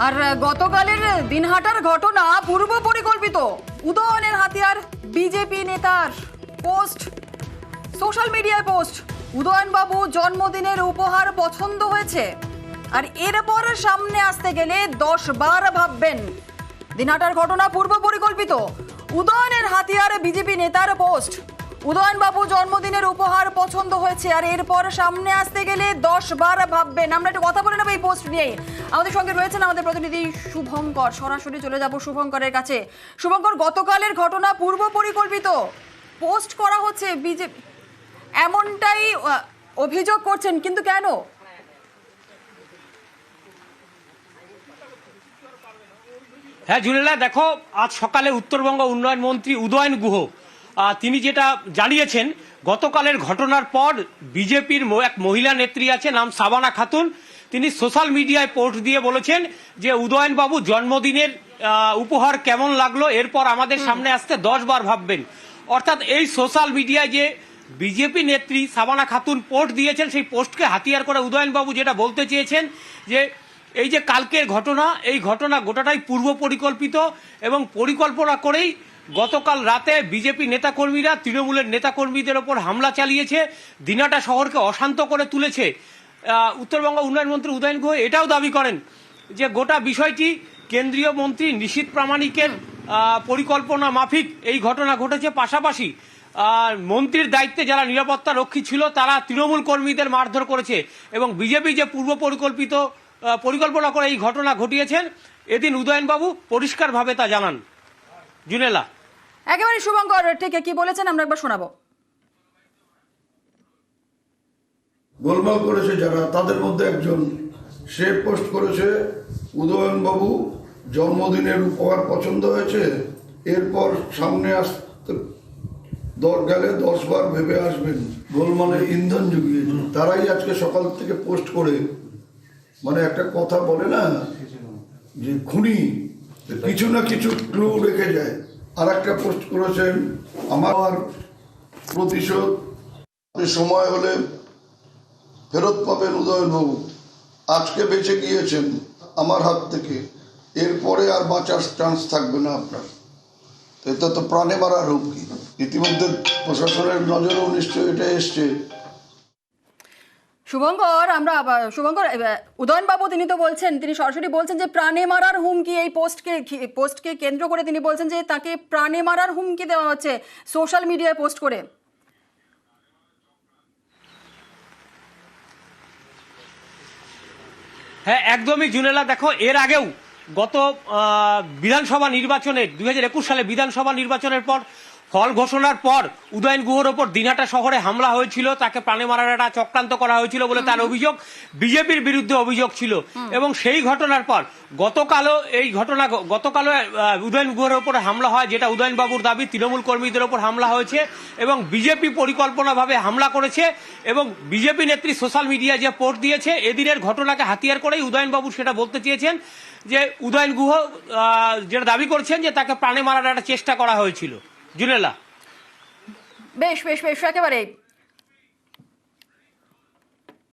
আর গতকালের দিনহাটার ঘটনা পূর্ব পরিকল্পিত। উদয়নের হাতিয়ার বিজেপি নেতার পোস্ট, সোশ্যাল মিডিয়ায় পোস্ট। উদয়ন বাবু জন্মদিনের উপহার পছন্দ হয়েছে, আর এরপর সামনে আসতে গেলে 10 বার ভাববেন। দিনহাটার ঘটনা পূর্ব পরিকল্পিত। উদয়নের হাতিয়ার বিজেপি নেতার পোস্ট, উদয়ন বাবু জন্মদিনের উপহার পছন্দ হয়েছে, আর এরপর সামনে আসতে গেলে 10 বার ভাববেন। আমরা একটু কথা বলে নেব এই পোস্ট নিয়ে। আমাদের সঙ্গে রয়েছেন আমাদের প্রতিনিধি শুভঙ্কর। সরাসরি চলে যাব শুভঙ্করের কাছে। শুভঙ্কর, গতকালের ঘটনা পূর্ব পরিকল্পিত, পোস্ট করা হচ্ছে বিজেপি, এমনটাই অভিযোগ করছেন, কিন্তু কেন? হ্যাঁ জুনেলা, দেখো আজ সকালে উত্তরবঙ্গ উন্নয়ন মন্ত্রী উদয়ন গুহ তিনি যেটা জানিয়েছেন, গতকালের ঘটনার পর বিজেপির এক মহিলা নেত্রী আছে, নাম সাবানা খাতুন, তিনি সোশ্যাল মিডিয়ায় পোস্ট দিয়ে বলেছেন যে উদয়ন বাবু জন্মদিনের উপহার কেমন লাগলো, এরপর আমাদের সামনে আসতে 10 বার ভাববেন। অর্থাৎ এই সোশ্যাল মিডিয়ায় যে বিজেপি নেত্রী সাবানা খাতুন পোস্ট দিয়েছেন, সেই পোস্টকে হাতিয়ার করে উদয়ন বাবু যেটা বলতে চেয়েছেন যে এই যে কালকের ঘটনা, এই ঘটনা গোটাটাই পূর্ব পরিকল্পিত এবং পরিকল্পনা করেই গতকাল রাতে বিজেপি নেতাকর্মীরা তৃণমূলের নেতাকর্মীদের ওপর হামলা চালিয়েছে, দিনাটা শহরকে অশান্ত করে তুলেছে। উত্তরবঙ্গ উন্নয়ন মন্ত্রী উদয়ন গুহ এটাও দাবি করেন যে গোটা বিষয়টি কেন্দ্রীয় মন্ত্রী নিশীথ প্রামাণিকের পরিকল্পনা মাফিক এই ঘটনা ঘটেছে। পাশাপাশি মন্ত্রীর দায়িত্বে যারা নিরাপত্তা রক্ষী ছিল তারা তৃণমূল কর্মীদের মারধর করেছে এবং বিজেপি যে পূর্ব পরিকল্পনা করে এই ঘটনা ঘটিয়েছেন, এদিন উদয়নবাবু পরিষ্কারভাবে তা জানান। জুনেলা, একেবারে শুভঙ্কর ঠিক কি বলেছেন আমরা একবার শোনাবো। গোলমাল করেছে যারা, তাদের মধ্যে একজন, সে পোস্ট করেছে উদয়ন বাবু জন্মদিনের উপহার পছন্দ হয়েছে, এরপর সামনে আসতে গেলে 10 বার ভেবে আসবেন। গোলমালের ইন্ধন জুগিয়েছে তারাই আজকে সকাল থেকে পোস্ট করে, মানে একটা কথা বলে না যে খুনি কিছু না কিছু ক্লু রেখে যায়। আর একটা পোস্ট করেছেন, আমার প্রতিশোধ সময় হলে ফেরত পাবেন উদয়নবাবু, আজকে বেঁচে গিয়েছেন আমার হাত থেকে, এরপরে আর বাঁচার চান্স থাকবে না আপনার। এটা তো প্রাণে মারার হুমকি। ইতিমধ্যে প্রশাসনের নজরেও নিশ্চয়ই এটা এসছে। শুভঙ্কর, উদয়ন বাবু তিনি তো বলছেন, তিনি সরাসরি বলছেন যে প্রাণে মারার হুমকি, এই পোস্টকে কেন্দ্র করে তিনি বলছেন যে তাকে প্রাণে মারার হুমকি দেওয়া হচ্ছে সোশ্যাল মিডিয়ায় পোস্ট করে। হ্যাঁ একদমই জুনেলা, দেখো এর আগেও গত বিধানসভা নির্বাচনের 2021 সালে বিধানসভা নির্বাচনের পর ফল ঘোষণার পর উদয়ন গুহর ওপর দিনহাটা শহরে হামলা হয়েছিল, তাকে প্রাণে মারার একটা চক্রান্ত করা হয়েছিল বলে তার অভিযোগ, বিজেপির বিরুদ্ধে অভিযোগ ছিল। এবং সেই ঘটনার পর গতকালও উদয়ন গুহর ওপর হামলা হয়, যেটা উদয়ন বাবুর দাবি তৃণমূল কর্মীদের ওপর হামলা হয়েছে এবং বিজেপি পরিকল্পনাভাবে হামলা করেছে। এবং বিজেপি নেত্রী সোশ্যাল মিডিয়ায় যে পোস্ট দিয়েছে, এদিনের ঘটনাকে হাতিয়ার করেই উদয়ন বাবু সেটা বলতে চেয়েছেন যে উদয়ন গুহ যেটা দাবি করছেন যে তাকে প্রাণে মারার একটা চেষ্টা করা হয়েছিল। জুনেলা, বেশ বেশ বেশ একেবারে